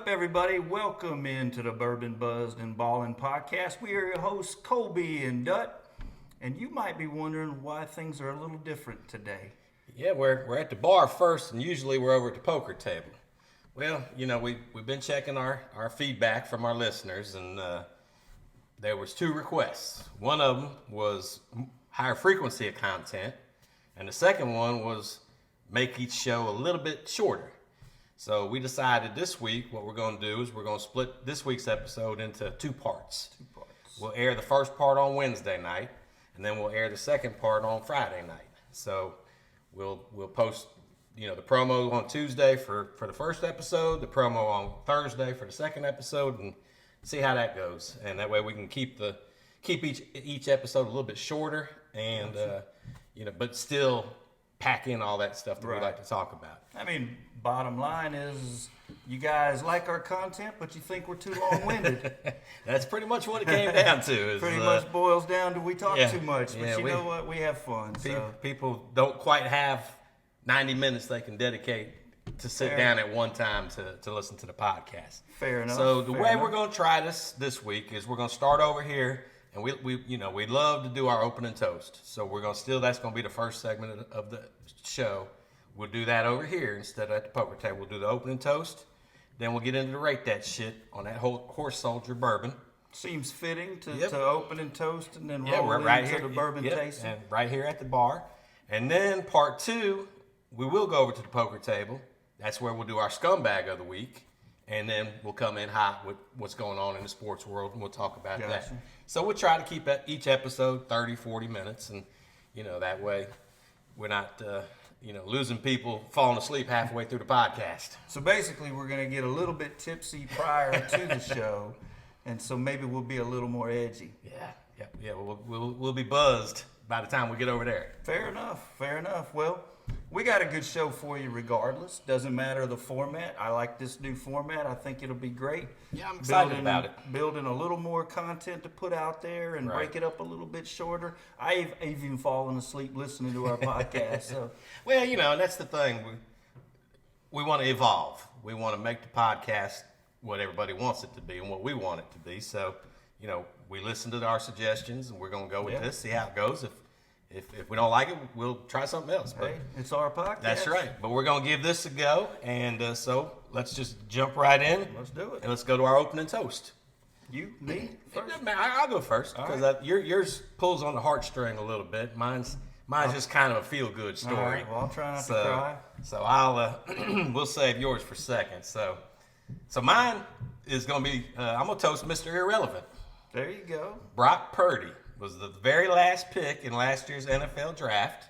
everybody? Welcome into the Bourbon, Buzzed, and Ballin podcast. We are your hosts, Kolby and Dut, and you might be wondering why things are a little different today. Yeah, we're at the bar first, and usually we're over at the poker table. Well, we've been checking our feedback from our listeners, and there was two requests. One of them was higher frequency of content, and the second one was make each show a little bit shorter. So we decided this week what we're going to do is we're going to split this week's episode into two parts. We'll air the first part on Wednesday night, and then we'll air the second part on Friday night. So we'll post, the promo on Tuesday for the first episode, the promo on Thursday for the second episode, and see how that goes. And that way we can keep each episode a little bit shorter, and but still pack in all that stuff that we like to talk about. I mean, bottom line is you guys like our content, but you think we're too long-winded. That's pretty much what it came down to. Pretty much boils down to we talk too much, but you know what? We have fun. People don't quite have 90 minutes they can dedicate to sit down at one time to listen to the podcast. Fair enough. So the way we're going to try this week is we're going to start over here. And we love to do our opening toast. So we're that's going to be the first segment of the show. We'll do that over here instead of at the poker table. We'll do the opening toast. Then we'll get into the rate that shit on that whole Horse Soldier bourbon. Seems fitting to open and toast and then roll we're right into here, the bourbon tasting. And right here at the bar. And then part two, we will go over to the poker table. That's where we'll do our scumbag of the week. And then we'll come in hot with what's going on in the sports world, and we'll talk about that. So we'll try to keep each episode 30, 40 minutes, and, that way we're not, losing people falling asleep halfway through the podcast. So basically we're going to get a little bit tipsy prior to the show, and so maybe we'll be a little more edgy. Yeah. We'll be buzzed by the time we get over there. Fair enough. Well, we got a good show for you regardless. Doesn't matter the format. I like this new format. I think it'll be great. Yeah, I'm excited about it. Building a little more content to put out there and break it up a little bit shorter. I've even fallen asleep listening to our podcast. So. Well, that's the thing. We want to evolve. We want to make the podcast what everybody wants it to be and what we want it to be. So, we listen to our suggestions, and we're going to go with this, see how it goes. If we don't like it, we'll try something else. But it's our podcast. That's right. But we're going to give this a go. And so let's just jump right in. Let's do it. And let's go to our opening toast. You, me, first? I'll go first. Because yours pulls on the heartstring a little bit. Mine's just kind of a feel-good story. All right. Well, I'll try not to cry. So I'll we'll save yours for second. So mine is going to be, I'm going to toast Mr. Irrelevant. There you go. Brock Purdy was the very last pick in last year's NFL draft,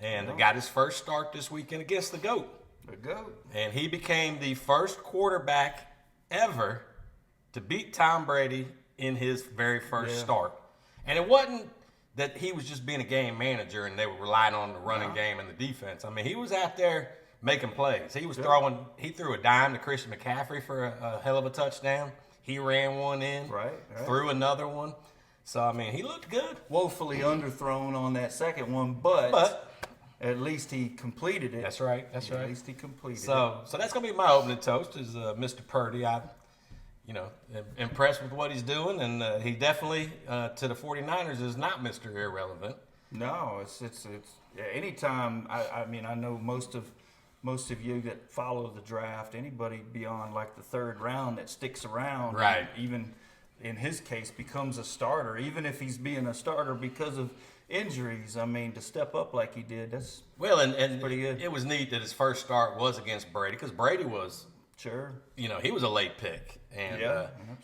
and got his first start this weekend against the GOAT. The GOAT. And he became the first quarterback ever to beat Tom Brady in his very first start. And it wasn't that he was just being a game manager and they were relying on the running game and the defense. I mean, he was out there making plays. He was he threw a dime to Christian McCaffrey for a hell of a touchdown. He ran one in, threw another one. So, I mean, he looked good. Woefully underthrown on that second one, but at least he completed it. That's right. At least he completed it. So that's going to be my opening toast is Mr. Purdy. I'm impressed with what he's doing, and he definitely, to the 49ers, is not Mr. Irrelevant. No, it's anytime, I mean, I know most of you that follow the draft, anybody beyond like the third round that sticks around, even in his case, becomes a starter, even if he's being a starter because of injuries. I mean, to step up like he did, that's pretty good. It was neat that his first start was against Brady, because Brady was, he was a late pick. And,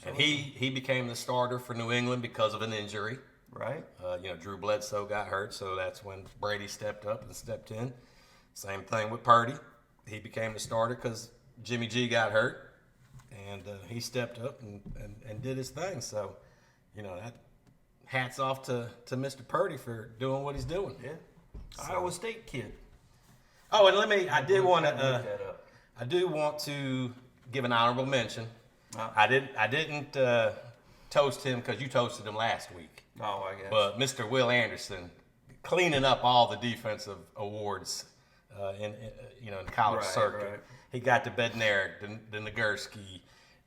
and he became the starter for New England because of an injury. Right. Drew Bledsoe got hurt, so that's when Brady stepped up and stepped in. Same thing with Purdy. He became the starter because Jimmy G got hurt. And he stepped up and did his thing. So, that hats off to Mr. Purdy for doing what he's doing. Yeah. So. Iowa State kid. Oh, and I do want to give an honorable mention. I didn't toast him because you toasted him last week. Oh, I guess. But Mr. Will Anderson cleaning up all the defensive awards in the college circuit. Right. He got the Bednarik, the Nagurski,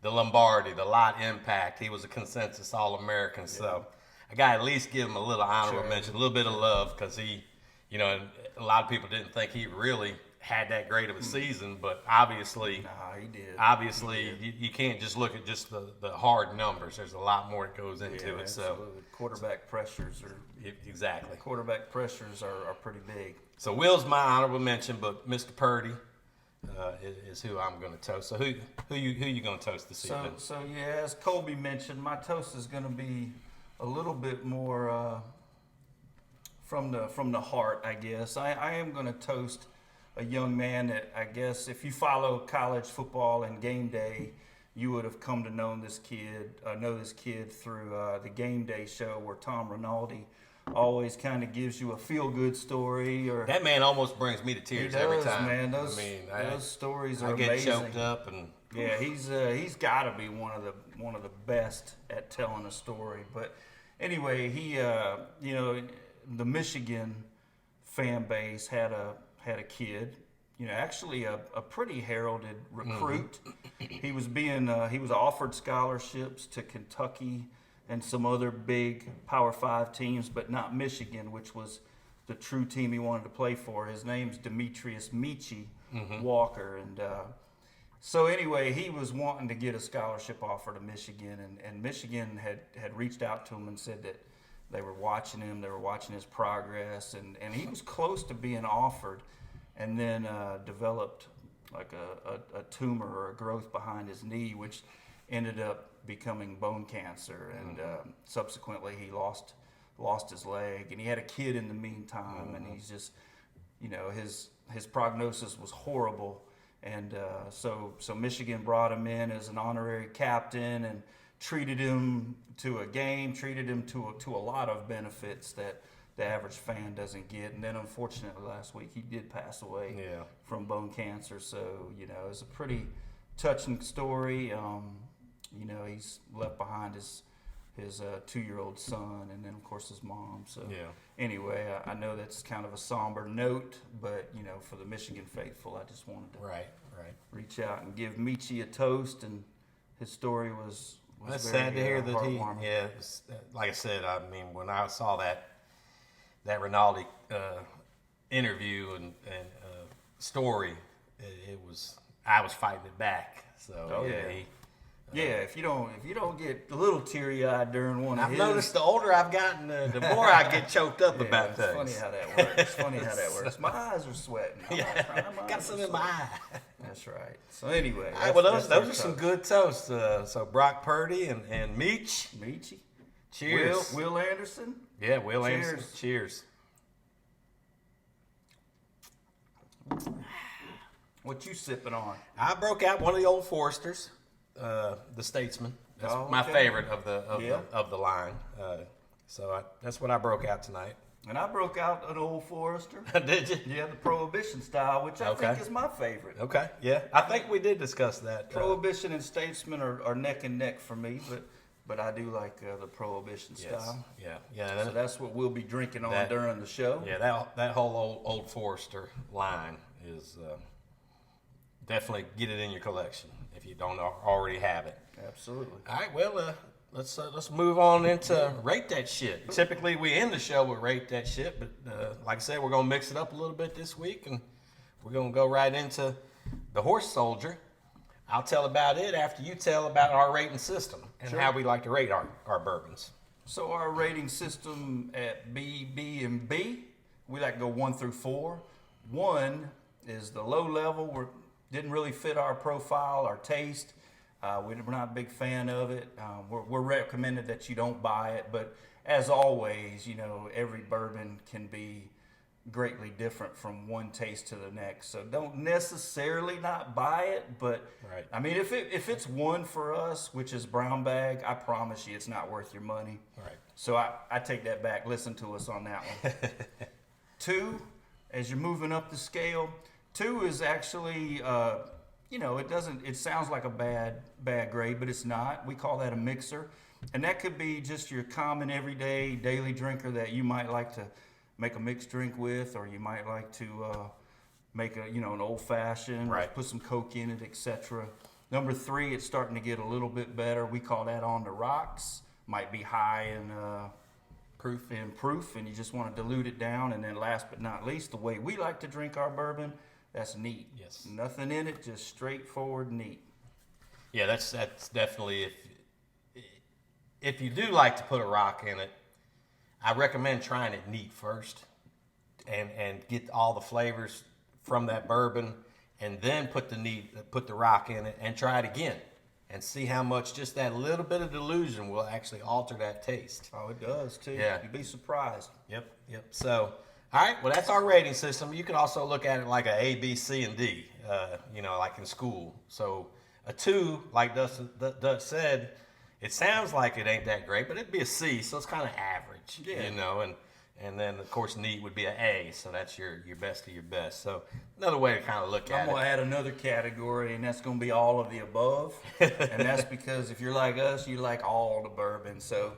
the Lombardi, the lot impact. He was a consensus All-American. So I got to at least give him a little honorable mention, a little bit of love, because he, you know, and a lot of people didn't think he really had that great of a season, but obviously, he did. Obviously, you can't just look at just the hard numbers. There's a lot more that goes into it. Absolutely. So Quarterback pressures are exactly. Quarterback pressures are pretty big. So Will's my honorable mention, but Mr. Purdy is who I'm going to toast. So who you going to toast this evening? So yeah, as Kolby mentioned, my toast is going to be a little bit more from the heart, I guess. I am going to toast a young man that, I guess, if you follow college football and game day, you would have come to know this kid through the Game Day show, where Tom Rinaldi always kind of gives you a feel-good story. Or that man almost brings me to tears every time. Man, those stories are amazing. I get amazing. choked up, and yeah, he's got to be one of the best at telling a story. But anyway, he the Michigan fan base had a kid, actually a pretty heralded recruit. He was offered scholarships to Kentucky and some other big Power 5 teams, but not Michigan, which was the true team he wanted to play for. His name's Demetrius Michi Walker. And so anyway, he was wanting to get a scholarship offer to Michigan, and Michigan had reached out to him and said that they were watching him, they were watching his progress, and he was close to being offered, and then developed like a tumor or a growth behind his knee, which ended up becoming bone cancer, and subsequently he lost his leg, and he had a kid in the meantime, and he's just, his prognosis was horrible, and so Michigan brought him in as an honorary captain and treated him to a game, treated him to a lot of benefits that the average fan doesn't get. And then unfortunately last week he did pass away from bone cancer. So, it's a pretty touching story. He's left behind his 2-year-old son, and then of course his mom. So anyway, I know that's kind of a somber note, but for the Michigan faithful, I just wanted to reach out and give Michi a toast. And his story was that's sad to hear that he. Yeah, like I said, I mean, when I saw that Rinaldi interview and story, I was fighting it back. So if you don't get a little teary eyed during one of his. I've noticed the older I've gotten, the more I get choked up about things. It's funny how that works. My eyes are sweating. Got something in my eye. That's right. So anyway, all right, well, those are some good toasts. So Brock Purdy and Michi. Cheers. Will Anderson. Yeah, Will Anderson. Cheers. What you sipping on? I broke out one of the Old Foresters, the Statesman. That's my favorite of the line. So that's what I broke out tonight. And I broke out an Old Forester. Did you? Yeah, the Prohibition style, which I think is my favorite. Okay, yeah. I think we did discuss that. Prohibition and Statesman are neck and neck for me, but I do like the Prohibition style. Yeah. So that's what we'll be drinking on during the show. Yeah, that whole Old Forester line is definitely get it in your collection if you don't already have it. Absolutely. All right, well, let's move on into Rate That Shit. Typically, we end the show with Rate That Shit, but like I said, we're going to mix it up a little bit this week, and we're going to go right into the Horse Soldier. I'll tell about it after you tell about our rating system and how we like to rate our bourbons. So our rating system at B, and B, we like to go 1 through 4. 1 is the low level. Didn't really fit our profile, our taste. We're not a big fan of it. We're recommended that you don't buy it, but as always, every bourbon can be greatly different from one taste to the next. So don't necessarily not buy it, but I mean, if it's 1 for us, which is brown bag, I promise you it's not worth your money. Right. So I take that back. Listen to us on that one. 2, as you're moving up the scale, 2 is actually, it sounds like a bad grade, but it's not. We call that a mixer. And that could be just your common everyday daily drinker that you might like to make a mixed drink with, or you might like to make an old fashioned, put some Coke in it, etc. Number 3, it's starting to get a little bit better. We call that on the rocks. Might be high in proof, and you just want to dilute it down. And then last but not least, the way we like to drink our bourbon, that's neat. Yes. Nothing in it, just straightforward neat. Yeah, that's definitely, if you do like to put a rock in it, I recommend trying it neat first and get all the flavors from that bourbon, and then put the rock in it and try it again and see how much just that little bit of dilution will actually alter that taste. Oh, it does too. Yeah. You'd be surprised. Yep. So, all right, well, that's our rating system. You can also look at it like a B, C, and D, like in school. So a 2, like Dut said, it sounds like it ain't that great, but it'd be a C, so it's kind of average, and then, of course, neat would be an A, so that's your best of your best. So another way to kind of look at I'm going to add another category, and that's going to be all of the above. And that's because if you're like us, you like all the bourbon. So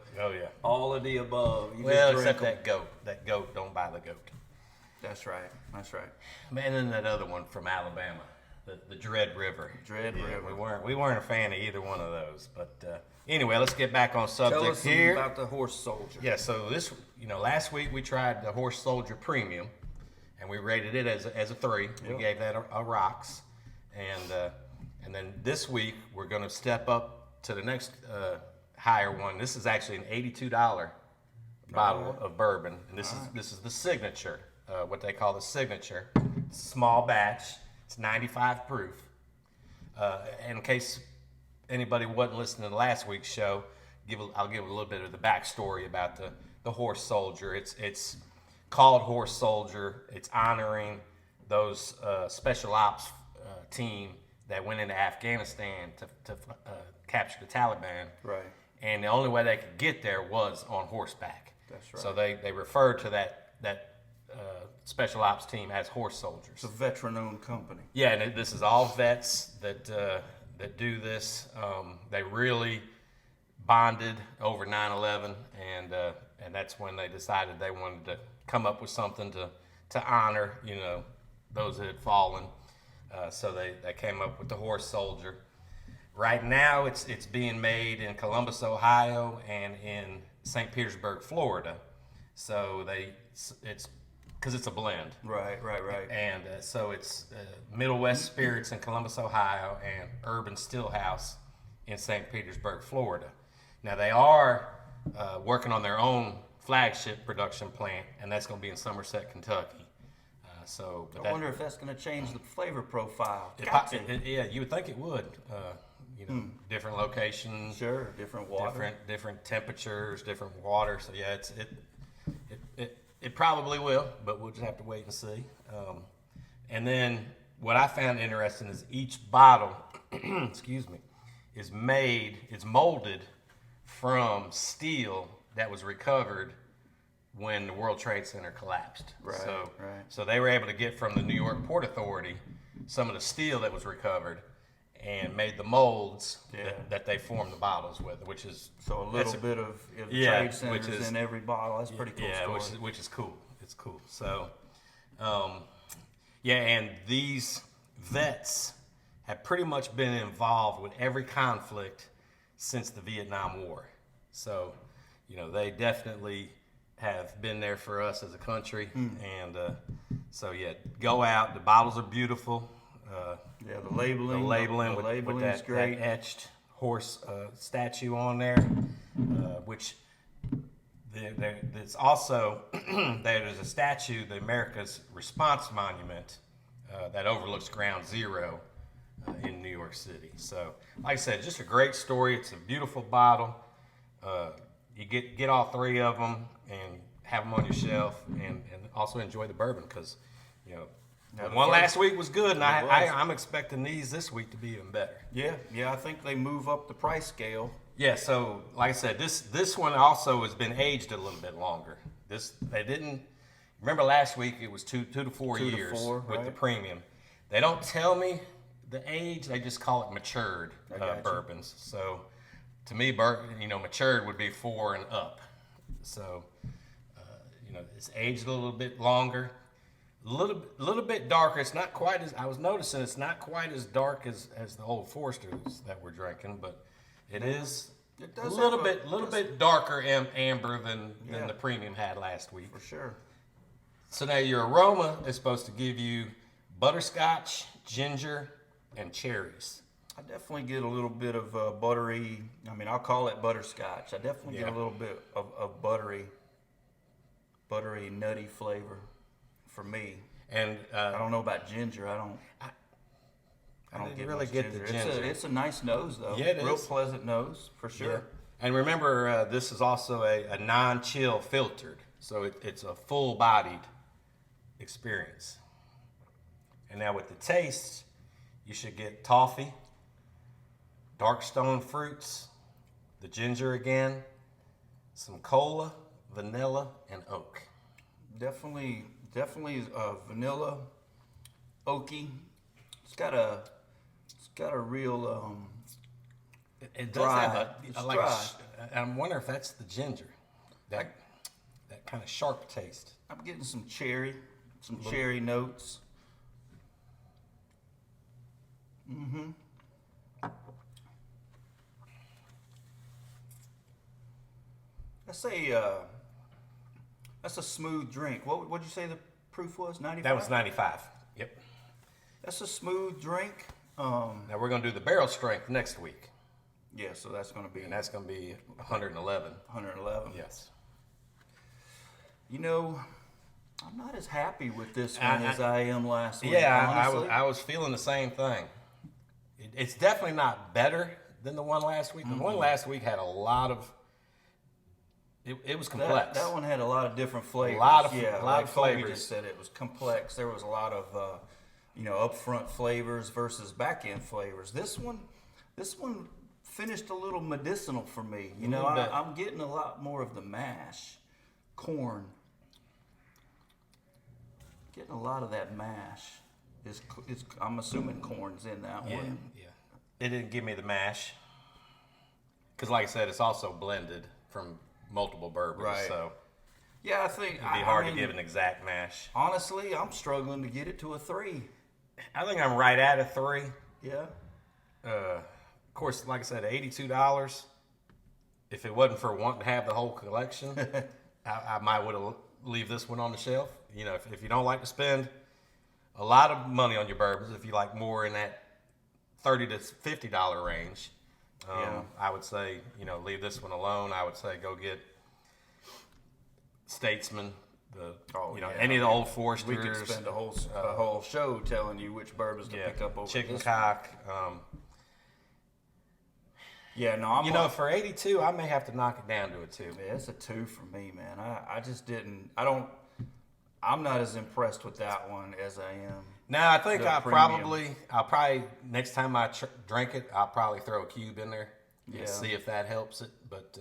all of the above. Except that goat. That goat, don't buy the goat. That's right. Man, and then that other one from Alabama, the Dread River. River. We weren't a fan of either one of those, but anyway, let's get back on subject Tell us here. about the Horse Soldier. Yeah, so last week we tried the Horse Soldier Premium, and we rated it as a 3. We gave that a rocks, and then this week we're going to step up to the next higher one. This is actually an $82 bottle of bourbon, and this is the signature, what they call the signature. Small batch. It's 95 proof. In case anybody wasn't listening to last week's show, I'll give a little bit of the backstory about the Horse Soldier. It's called Horse Soldier. It's honoring those special ops team that went into Afghanistan to capture the Taliban. Right. And the only way they could get there was on horseback. That's right. So they referred to that special ops team as Horse Soldiers. It's a veteran-owned company. Yeah, and this is all vets that do this. They really bonded over 9/11, and that's when they decided they wanted to come up with something to honor those that had fallen. So they came up with the Horse Soldier. Right now, it's being made in Columbus, Ohio, and in St. Petersburg, Florida. So it's because it's a blend. Right. And so it's Middle West Spirits in Columbus, Ohio, and Urban Stillhouse in St. Petersburg, Florida. Now, they are working on their own flagship production plant, and that's going to be in Somerset, Kentucky. I wonder if that's going to change the flavor profile. Yeah, you would think it would. Different locations. Sure, different water. Different temperatures, different water. So, yeah, it probably will, but we'll just have to wait and see. And then what I found interesting is each bottle, is molded from steel that was recovered when the World Trade Center collapsed. Right. So they were able to get from the New York Port Authority some of the steel that was recovered and made the molds that they formed the bottles with, which is so a little bit of trade centers which is, in every bottle. That's pretty cool. Yeah, which is cool. It's cool. So, and these vets have pretty much been involved with every conflict since the Vietnam War. So, they definitely have been there for us as a country. And go out. The bottles are beautiful. The labeling. With that great. That etched horse statue on there, which there's also there's a statue, the America's Response Monument, that overlooks Ground Zero in New York City. So, like I said, just a great story. It's a beautiful bottle. You get all 3 of them and have them on your shelf, and also enjoy the bourbon because the one last week was good, and I'm expecting these this week to be even better. Yeah, I think they move up the price scale. Yeah, so like I said, this one also has been aged a little bit longer. They didn't remember last week it was 2 to 4 years with the premium. They don't tell me the age; they just call it matured bourbons. So to me, matured would be 4 and up. So it's aged a little bit longer. little bit darker. It's not quite as I was noticing. It's not quite as dark as the Old Foresters that we're drinking, but it is a little bit darker amber than the premium had last week. For sure. So now your aroma is supposed to give you butterscotch, ginger, and cherries. I definitely get a little bit of buttery. I mean, I'll call it butterscotch. I definitely get a little bit of buttery, nutty flavor for me. And I don't know about ginger. I don't didn't really get the ginger. It's a nice nose though. Yeah, it Real is. pleasant nose for sure. Yeah. And remember, this is also a non-chill filtered, so it's a full-bodied experience. And now with the taste, you should get toffee, dark stone fruits, the ginger again, some cola, vanilla, and oak. Definitely vanilla, oaky. It's got a real It does dry. have It's like dry. I'm wondering if that's the ginger, that kind of sharp taste. I'm getting some cherry notes. Mm-hmm. That's a smooth drink. What'd you say the proof was? 95? That was 95. Yep. That's a smooth drink. Now we're going to do the barrel strength next week, Yeah, so that's going to be and that's going to be 111. 111. Yes. You know, I'm not as happy with this one as I am last week. Yeah, honestly. I was feeling the same thing. It's definitely not better than the one last week. The one last week had a lot of. It was complex. That one had a lot of different flavors. A lot of Kolby flavors. just said it was complex. There was a lot of upfront flavors versus back end flavors. This one finished a little medicinal for me. You know, I'm getting a lot more of the mash, corn. Getting a lot of that mash. I'm assuming corn's in that one. Yeah. It didn't give me the mash. Because like I said, it's also blended from multiple bourbons. Right. So Yeah, I think it'd be hard to give an exact mash. Honestly, I'm struggling to get it to a 3. I think I'm right at a 3. Yeah. Of course, like I said, $82. If it wasn't for wanting to have the whole collection, I might would have leave this one on the shelf. You know, if you don't like to spend a lot of money on your bourbons, if you like more in that $30 to $50 range, I would say, leave this one alone. I would say go get Statesman, any of the Old Foresters. We could spend a whole show telling you which bourbons to pick up over Chicken this Cock. For 82, I may have to knock it down to a 2. Yeah, it's a 2 for me, man. I just didn't. I'm not as impressed with that one as I am. Now I think I'll premium. probably next time I drink it, I'll probably throw a cube in there and see if that helps it. But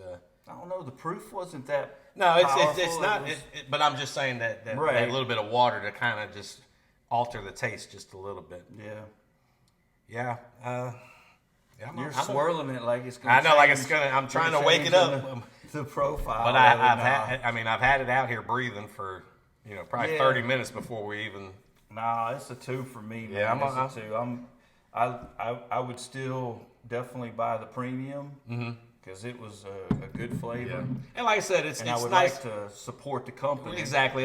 I don't know. The proof wasn't that. No, it's powerful. not. But I'm just saying that Right. little bit of water to kind of just alter the taste just a little bit. Yeah. Yeah. You're swirling it like it's gonna. I know, like it's gonna. I'm trying to wake it up. The profile. But I've had it out here breathing for probably 30 minutes before we even. Nah, it's a 2 for me. Man. Yeah, it's a 2. I would still definitely buy the premium because it was a good flavor. Yeah. And like I said, it's I would nice like to support the company. Exactly.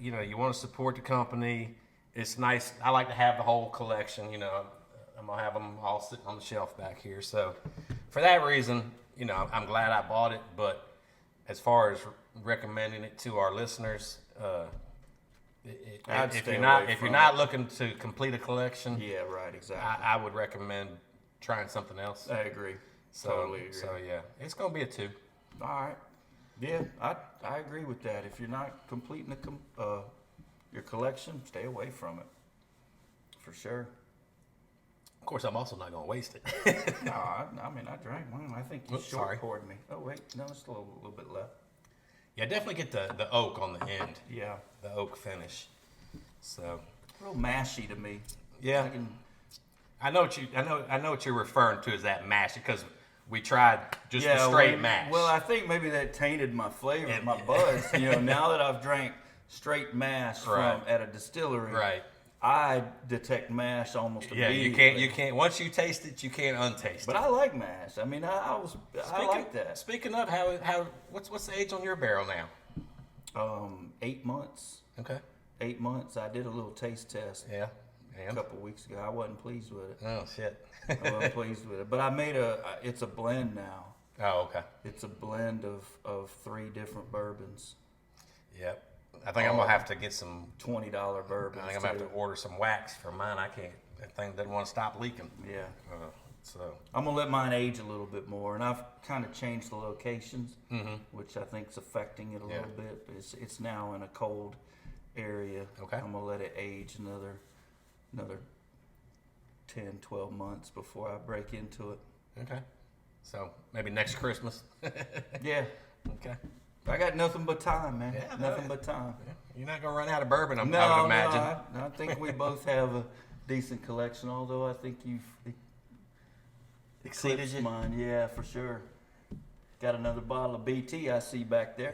You want to support the company. It's nice. I like to have the whole collection. I'm gonna have them all sitting on the shelf back here. So, for that reason, I'm glad I bought it. But as far as recommending it to our listeners, if you're not looking to complete a collection, Yeah, right, exactly. I would recommend trying something else. I agree. Totally agree. So yeah, it's gonna be a 2. All right. Yeah, I agree with that. If you're not completing your collection, stay away from it. For sure. Of course, I'm also not gonna waste it. No, I drank one. I think you short poured me. Oh wait, no, it's a little bit left. Yeah, definitely get the oak on the end. Yeah. The oak finish. So. Real mashy to me. Yeah. I know what you're referring to as that mash because we tried just the straight mash. Well, I think maybe that tainted my flavor, my buds. Now that I've drank straight mash Right. from at a distillery, Right. I detect mash almost Yeah, immediately. you can't. Once you taste it, you can't untaste But it. I like mash. I mean, I like that. Speaking of what's the age on your barrel now? 8 months. Okay. 8 months. I did a little taste test Yeah. a couple weeks ago. I wasn't pleased with it. Oh shit. I wasn't pleased with it. But I made it's a blend now. Oh, okay. It's a blend of 3 different bourbons. Yep. I think I'm gonna have to get some. $20 bourbons. I think I'm gonna have to order some wax for mine. I can't. That thing doesn't want to stop leaking. Yeah. So. I'm gonna let mine age a little bit more, and I've kind of changed the locations, which I think is affecting it a little bit. But it's now in a cold area. Okay. I'm gonna let it age another 10, 12 months before I break into it. Okay. So maybe next Christmas. Yeah. Okay. I got nothing but time, man. Yeah, nothing but time. You're not gonna run out of bourbon, I would No, imagine. I think we both have a decent collection. Although I think you've Exceeded eclipsed you? mine. Yeah, for sure. Got another bottle of BT I see back there.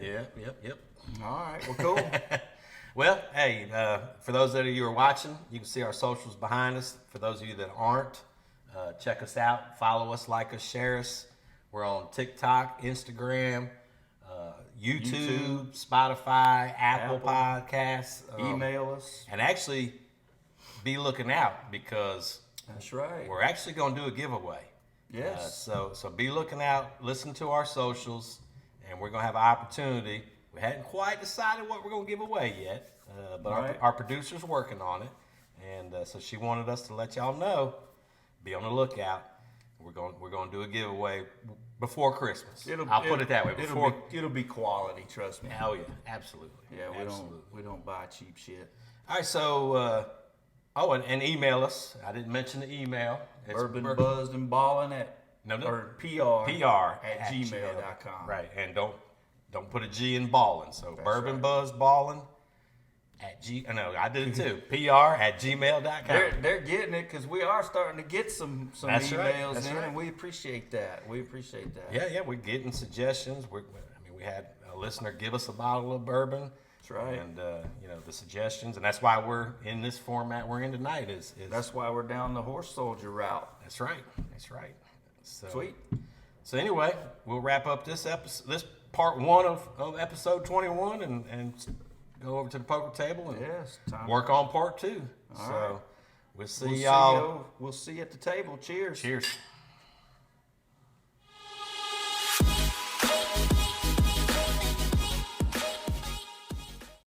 Yep. All right. Well, cool. Well, hey, for those of you who are watching, you can see our socials behind us. For those of you that aren't, check us out. Follow us, like us, share us. We're on TikTok, Instagram, YouTube, Spotify, Apple Podcasts. Email us. And actually, be looking out because That's right. we're actually going to do a giveaway. Yes. So be looking out, listen to our socials, and we're going to have an opportunity. We hadn't quite decided what we're going to give away yet, but Right. our producer's working on it, and so she wanted us to let y'all know. Be on the lookout. We're going to do a giveaway before Christmas. I'll put it that way. Before. It'll be quality. Trust me. Oh yeah, absolutely. Yeah, absolutely. we don't buy cheap shit. All right, so and email us. I didn't mention the email. It's Bourbon buzzed and ballin' at or PR at gmail.com. Right, and don't put a G in ballin'. So That's bourbon right. buzz ballin' at G. No, I did it too. PR at gmail.com. They're getting it because we are starting to get some That's right, emails that's in, right. and we appreciate that. We appreciate that. Yeah, we're getting suggestions. We had a listener give us a bottle of bourbon. That's right. And the suggestions, and that's why we're in this format we're in tonight. Is That's why we're down the horse soldier route. That's right. So, Sweet. So anyway, we'll wrap up this episode, this part 1 of episode 21, and go over to the poker table and Yes. Time. work on part 2. All So right. we'll see y'all. We'll see you at the table. Cheers. Cheers.